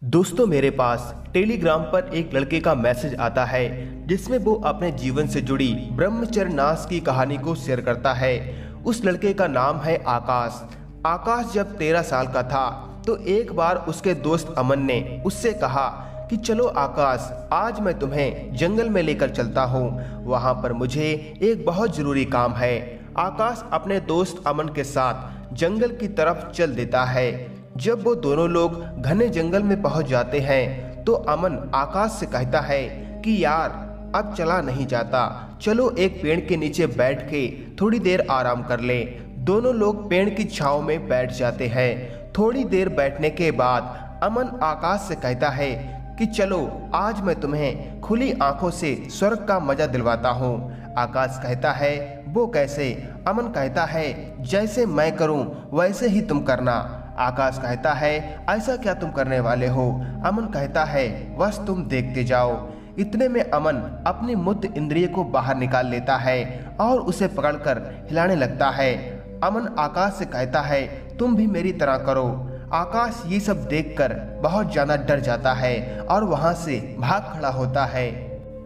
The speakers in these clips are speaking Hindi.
दोस्तों, मेरे पास टेलीग्राम पर एक लड़के का मैसेज आता है जिसमें वो अपने जीवन से जुड़ी ब्रह्मचर्य नाश की कहानी को शेयर करता है। उस लड़के का नाम है आकाश। आकाश जब 13 साल का था तो एक बार उसके दोस्त अमन ने उससे कहा कि चलो आकाश, आज मैं तुम्हें जंगल में लेकर चलता हूँ, वहाँ पर मुझे एक बहुत जरूरी काम है। आकाश अपने दोस्त अमन के साथ जंगल की तरफ चल देता है। जब वो दोनों लोग घने जंगल में पहुंच जाते हैं तो अमन आकाश से कहता है कि यार, अब चला नहीं जाता, चलो एक पेड़ के नीचे बैठ के थोड़ी देर आराम कर ले। दोनों लोग पेड़ की छांव में बैठ जाते हैं। थोड़ी देर बैठने के बाद अमन आकाश से कहता है कि चलो आज मैं तुम्हें खुली आंखों से स्वर्ग का मजा दिलवाता हूँ। आकाश कहता है वो कैसे? अमन कहता है जैसे मैं करूँ वैसे ही तुम करना। आकाश कहता है ऐसा क्या तुम करने वाले हो? अमन कहता है बस तुम देखते जाओ। इतने में अमन अपनी मूत्र इंद्रिय को बाहर निकाल लेता है और उसे पकड़कर हिलाने लगता है। अमन आकाश से कहता है तुम भी मेरी तरह करो। आकाश ये सब देखकर बहुत ज्यादा डर जाता है और वहां से भाग खड़ा होता है,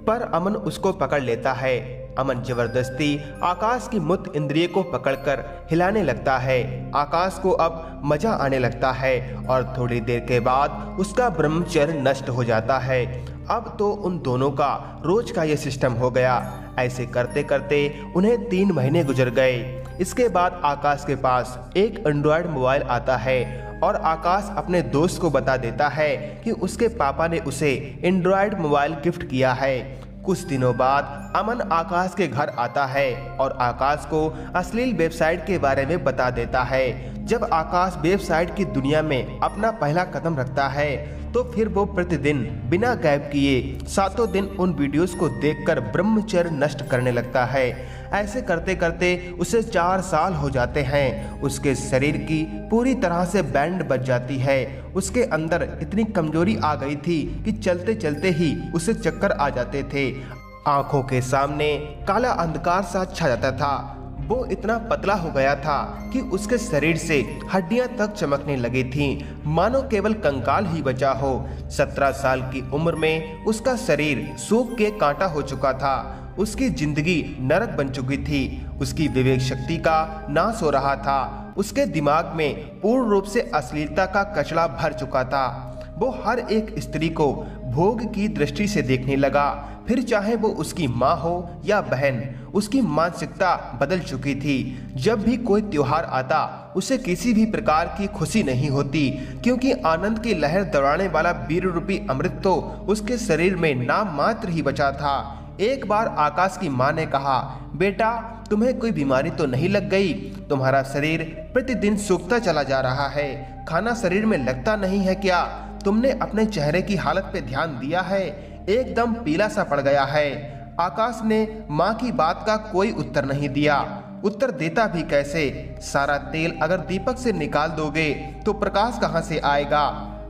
पर अमन उसको पकड़ लेता है। अमन जबरदस्ती आकाश की मूत्र इंद्रिय को पकड़कर हिलाने लगता है। आकाश को अब मजा आने लगता है और थोड़ी देर के बाद उसका ब्रह्मचर्य नष्ट हो जाता है। अब तो उन दोनों का रोज का ये सिस्टम हो गया। ऐसे करते करते उन्हें 3 महीने गुजर गए। इसके बाद आकाश के पास एक एंड्रॉयड मोबाइल आता है और आकाश अपने दोस्त को बता देता है कि उसके पापा ने उसे एंड्रॉयड मोबाइल गिफ्ट किया है। कुछ दिनों बाद अमन आकाश के घर आता है और आकाश को अश्लील वेबसाइट के बारे में बता देता है। जब आकाश वेबसाइट की दुनिया में अपना पहला कदम रखता है तो फिर वो प्रतिदिन बिना गैप किए 7 दिन उन वीडियोस को देखकर ब्रह्मचर्य नष्ट करने लगता है। ऐसे करते करते उसे 4 साल हो जाते हैं। उसके शरीर की पूरी तरह से बैंड बच जाती है। उसके अंदर इतनी कमजोरी आ गई थी कि चलते चलते ही उसे चक्कर आ जाते थे। आंखों के सामने काला अंधकार सा छा जाता था। वो इतना पतला हो गया था कि उसके शरीर से हड्डियां तक चमकने लगी थीं, मानो केवल कंकाल ही बचा हो। 17 साल की उम्र में उसका शरीर सूख के कांटा हो चुका था। उसकी जिंदगी नरक बन चुकी थी। उसकी विवेक शक्ति का नाश हो रहा था। उसके दिमाग में पूर्ण रूप से अश्लीलता का कचरा भर चुका था। वो हर एक स्त्री को भोग की दृष्टि से देखने लगा, फिर चाहे वो उसकी माँ हो या बहन। उसकी मानसिकता बदल चुकी थी। जब भी कोई त्योहार आता उसे किसी भी प्रकार की खुशी नहीं होती, क्योंकि आनंद की लहर दौड़ाने वाला वीर रूपी अमृत तो उसके शरीर में नाम मात्र ही बचा था। एक बार आकाश की माँ ने कहा, बेटा तुम्हें कोई बीमारी तो नहीं लग गई? तुम्हारा शरीर प्रतिदिन सूखता चला जा रहा है, खाना शरीर में लगता नहीं है क्या? तुमने अपने चेहरे की हालत पे ध्यान दिया है? एकदम पीला सा पड़ गया है। आकाश ने माँ की बात का कोई उत्तर नहीं दिया। उत्तर देता भी कैसे? सारा तेल अगर दीपक से निकाल दोगे तो प्रकाश कहाँ से आएगा?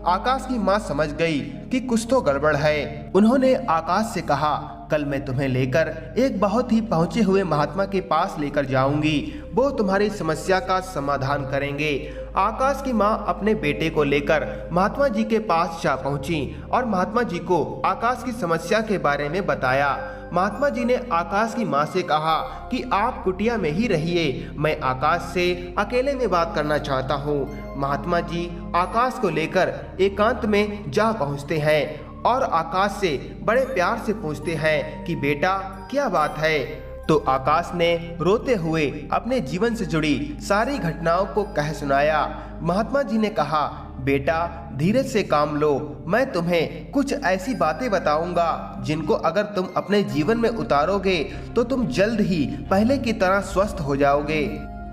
आकाश की माँ समझ गई कि कुछ तो गड़बड़ है। उन्होंने आकाश से कहा, कल मैं तुम्हें लेकर एक बहुत ही पहुंचे हुए महात्मा के पास लेकर जाऊंगी, वो तुम्हारी समस्या का समाधान करेंगे। आकाश की माँ अपने बेटे को लेकर महात्मा जी के पास जा पहुंची और महात्मा जी को आकाश की समस्या के बारे में बताया। महात्मा जी ने आकाश की माँ से कहा कि आप कुटिया में ही रहिए, मैं आकाश से अकेले में बात करना चाहता हूँ। महात्मा जी आकाश को लेकर एकांत में जा पहुँचते हैं और आकाश से बड़े प्यार से पूछते हैं कि बेटा क्या बात है? तो आकाश ने रोते हुए अपने जीवन से जुड़ी सारी घटनाओं को कह सुनाया। महात्मा जी ने कहा, बेटा धीरज से काम लो, मैं तुम्हें कुछ ऐसी बातें बताऊंगा जिनको अगर तुम अपने जीवन में उतारोगे तो तुम जल्द ही पहले की तरह स्वस्थ हो जाओगे।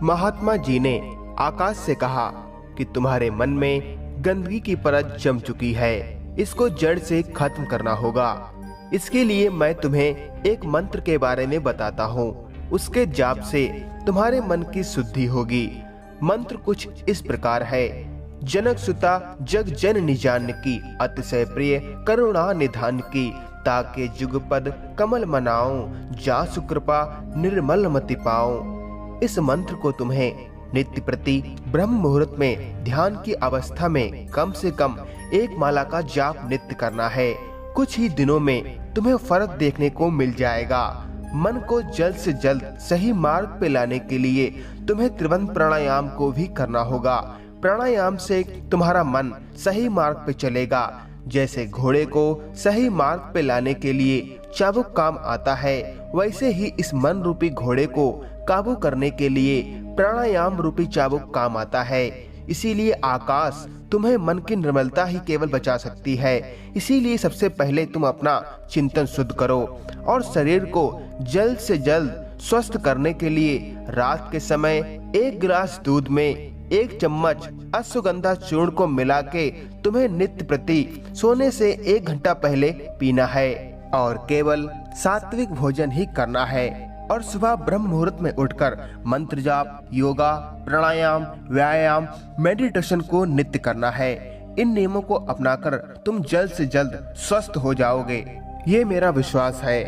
महात्मा जी ने आकाश से कहा कि तुम्हारे मन में गंदगी की परत जम चुकी है, इसको जड़ से खत्म करना होगा। इसके लिए मैं तुम्हें एक मंत्र के बारे में बताता हूँ, उसके जाप से तुम्हारे मन की शुद्धि होगी। मंत्र कुछ इस प्रकार है, जनक सुता जग जननी जानकी, अतिशय प्रिय करुणा निधान की, ताके जुगपद कमल मनाओ, जा सुकृपा निर्मल मति पाओ। इस मंत्र को तुम्हें नित्य प्रति ब्रह्म मुहूर्त में ध्यान की अवस्था में कम से कम एक माला का जाप नित्य करना है। कुछ ही दिनों में तुम्हें फर्क देखने को मिल जाएगा। मन को जल्द से जल्द सही मार्ग पे लाने के लिए तुम्हें त्रिबंध प्राणायाम को भी करना होगा। प्राणायाम से तुम्हारा मन सही मार्ग पे चलेगा। जैसे घोड़े को सही मार्ग पे लाने के लिए चाबुक काम आता है, वैसे ही इस मन रूपी घोड़े को काबू करने के लिए प्राणायाम रूपी चाबुक काम आता है। इसीलिए आकाश तुम्हें मन की निर्मलता ही केवल बचा सकती है। इसीलिए सबसे पहले तुम अपना चिंतन शुद्ध करो और शरीर को जल्द से जल्द स्वस्थ करने के लिए रात के समय 1 गिलास दूध में 1 चम्मच अश्वगंधा चूर्ण को मिला के तुम्हें नित्य प्रति सोने से 1 घंटा पहले पीना है और केवल सात्विक भोजन ही करना है। और सुबह ब्रह्म मुहूर्त में उठकर मंत्र जाप, योगा, प्राणायाम, व्यायाम, मेडिटेशन को नित्य करना है। इन नियमों को अपनाकर तुम जल्द से जल्द स्वस्थ हो जाओगे, ये मेरा विश्वास है।